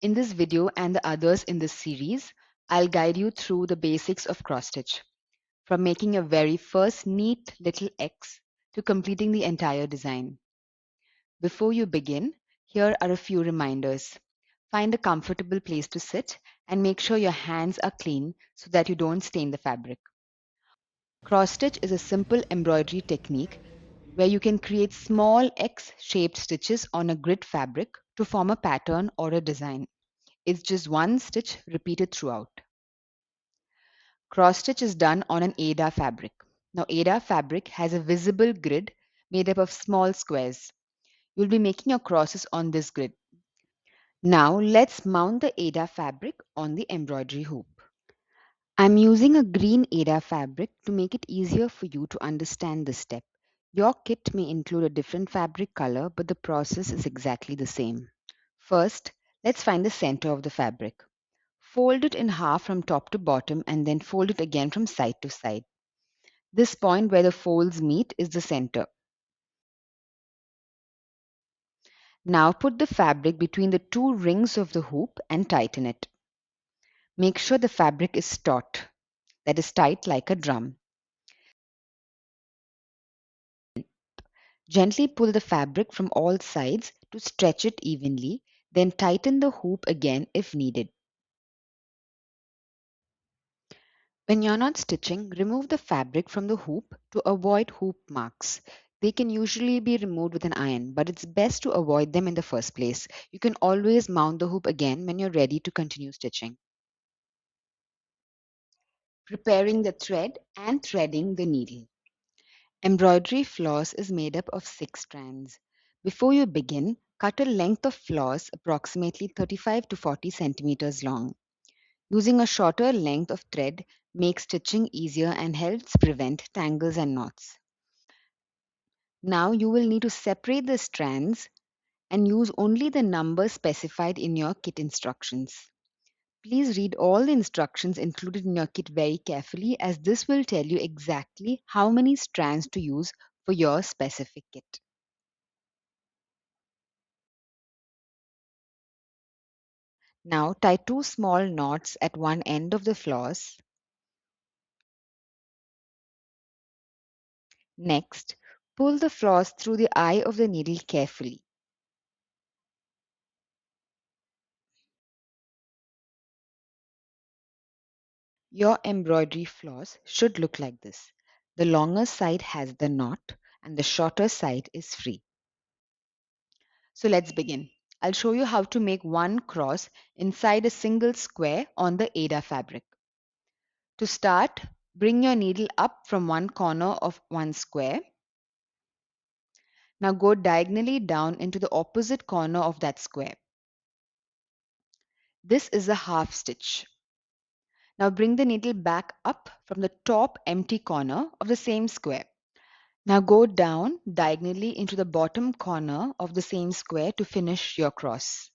In this video and the others in this series, I'll guide you through the basics of cross stitch, from making your very first neat little X to completing the entire design. Before you begin, here are a few reminders. Find a comfortable place to sit and make sure your hands are clean so that you don't stain the fabric. Cross stitch is a simple embroidery technique where you can create small X-shaped stitches on a grid fabric to form a pattern or a design. It's just one stitch repeated throughout. Cross stitch is done on an Aida fabric. Now Aida fabric has a visible grid made up of small squares. You'll be making your crosses on this grid. Now let's mount the Aida fabric on the embroidery hoop. I'm using a green Aida fabric to make it easier for you to understand this step. Your kit may include a different fabric color, but the process is exactly the same. First, let's find the center of the fabric. Fold it in half from top to bottom and then fold it again from side to side. This point where the folds meet is the center. Now put the fabric between the two rings of the hoop and tighten it. Make sure the fabric is taut, that is tight like a drum. Gently pull the fabric from all sides to stretch it evenly, then tighten the hoop again if needed. When you're not stitching, remove the fabric from the hoop to avoid hoop marks. They can usually be removed with an iron, but it's best to avoid them in the first place. You can always mount the hoop again when you're ready to continue stitching. Preparing the thread and threading the needle. Embroidery floss is made up of 6 strands. Before you begin, cut a length of floss approximately 35 to 40 centimeters long. Using a shorter length of thread makes stitching easier and helps prevent tangles and knots. Now you will need to separate the strands and use only the numbers specified in your kit instructions. Please read all the instructions included in your kit very carefully, as this will tell you exactly how many strands to use for your specific kit. Now tie 2 small knots at one end of the floss. Next, pull the floss through the eye of the needle carefully. Your embroidery floss should look like this. The longer side has the knot and the shorter side is free. So let's begin. I'll show you how to make one cross inside a single square on the Aida fabric. To start, bring your needle up from one corner of one square. Now go diagonally down into the opposite corner of that square. This is a half stitch. Now bring the needle back up from the top empty corner of the same square. Now go down diagonally into the bottom corner of the same square to finish your cross.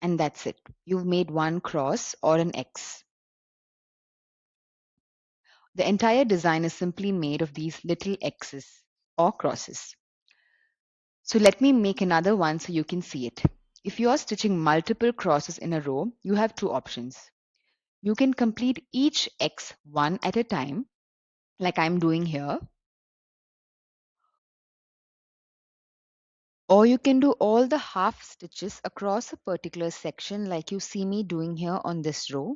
And that's it. You've made one cross or an X. The entire design is simply made of these little X's or crosses. So let me make another one so you can see it. If you are stitching multiple crosses in a row, you have two options. You can complete each X one at a time, like I'm doing here, or you can do all the half stitches across a particular section like you see me doing here on this row.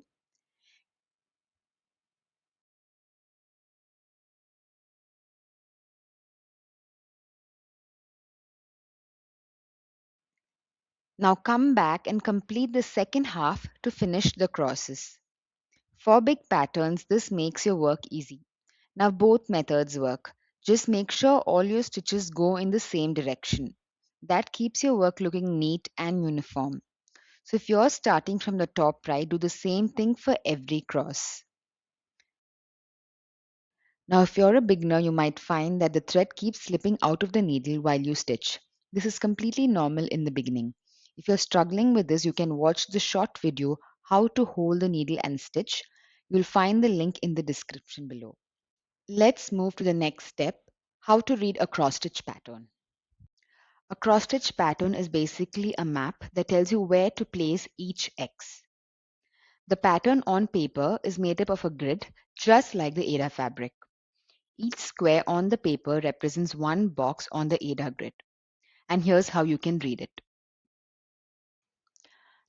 Now come back and complete the second half to finish the crosses. For big patterns, this makes your work easy. Now both methods work. Just make sure all your stitches go in the same direction. That keeps your work looking neat and uniform. So if you're starting from the top right, do the same thing for every cross. Now if you're a beginner, you might find that the thread keeps slipping out of the needle while you stitch. This is completely normal in the beginning. If you're struggling with this, you can watch the short video, How to Hold the Needle and Stitch. You'll find the link in the description below. Let's move to the next step, how to read a cross stitch pattern. A cross-stitch pattern is basically a map that tells you where to place each X. The pattern on paper is made up of a grid, just like the Ada fabric. Each square on the paper represents one box on the Ada grid. And here's how you can read it.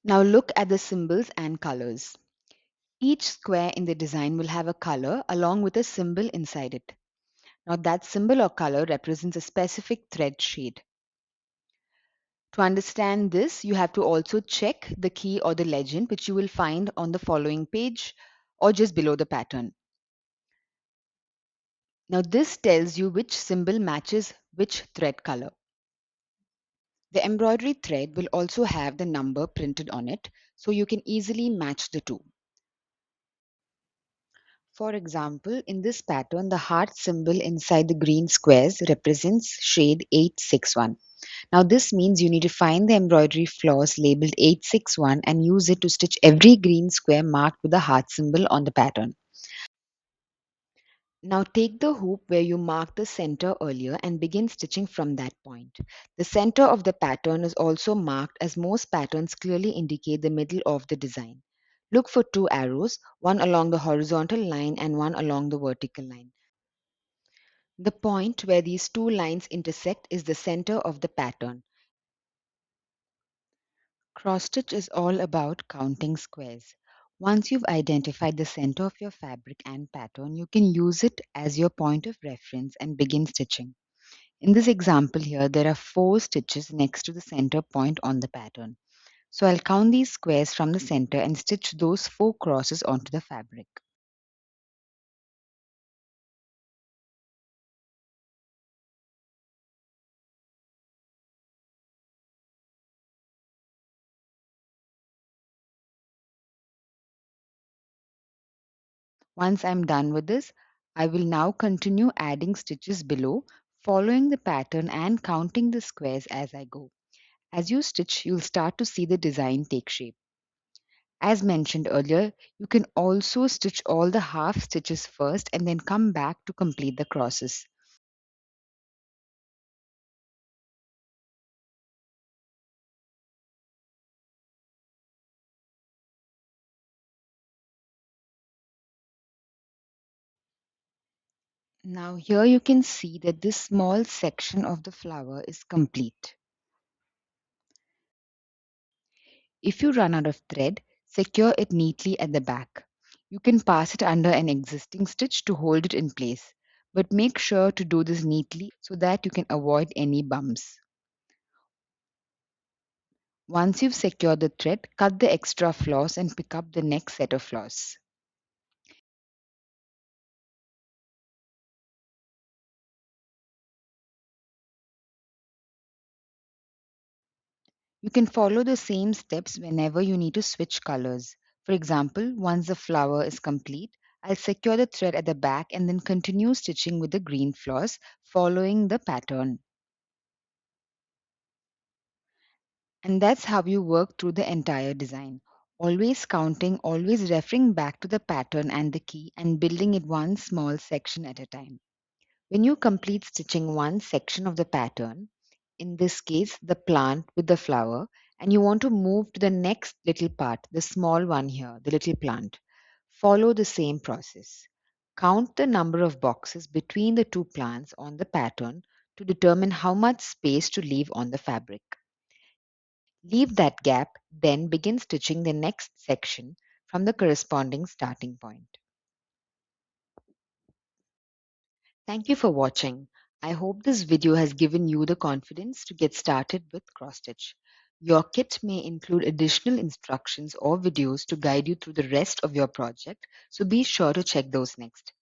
Now look at the symbols and colors. Each square in the design will have a color along with a symbol inside it. Now that symbol or color represents a specific thread shade. To understand this, you have to also check the key or the legend which you will find on the following page or just below the pattern. Now this tells you which symbol matches which thread color. The embroidery thread will also have the number printed on it, so you can easily match the two. For example, in this pattern, the heart symbol inside the green squares represents shade 861. Now this means you need to find the embroidery floss labeled 861 and use it to stitch every green square marked with the heart symbol on the pattern. Now take the hoop where you marked the center earlier and begin stitching from that point. The center of the pattern is also marked as most patterns clearly indicate the middle of the design. Look for two arrows, one along the horizontal line and one along the vertical line. The point where these two lines intersect is the center of the pattern. Cross stitch is all about counting squares. Once you've identified the center of your fabric and pattern, you can use it as your point of reference and begin stitching. In this example here, there are 4 stitches next to the center point on the pattern. So I'll count these squares from the center and stitch those 4 crosses onto the fabric. Once I'm done with this, I will now continue adding stitches below, following the pattern and counting the squares as I go. As you stitch, you'll start to see the design take shape. As mentioned earlier, you can also stitch all the half stitches first and then come back to complete the crosses. Now here you can see that this small section of the flower is complete. If you run out of thread, secure it neatly at the back. You can pass it under an existing stitch to hold it in place, but make sure to do this neatly so that you can avoid any bumps. Once you've secured the thread, cut the extra floss and pick up the next set of floss. You can follow the same steps whenever you need to switch colors. For example, once the flower is complete, I'll secure the thread at the back and then continue stitching with the green floss, following the pattern. And that's how you work through the entire design. Always counting, always referring back to the pattern and the key and building it one small section at a time. When you complete stitching one section of the pattern, in this case the plant with the flower, and you want to move to the next little part, the small one here, the little plant, follow the same process. Count the number of boxes between the two plants on the pattern to determine how much space to leave on the fabric. Leave that gap, then begin stitching the next section from the corresponding starting point. Thank you for watching. I hope this video has given you the confidence to get started with cross stitch. Your kit may include additional instructions or videos to guide you through the rest of your project, so be sure to check those next.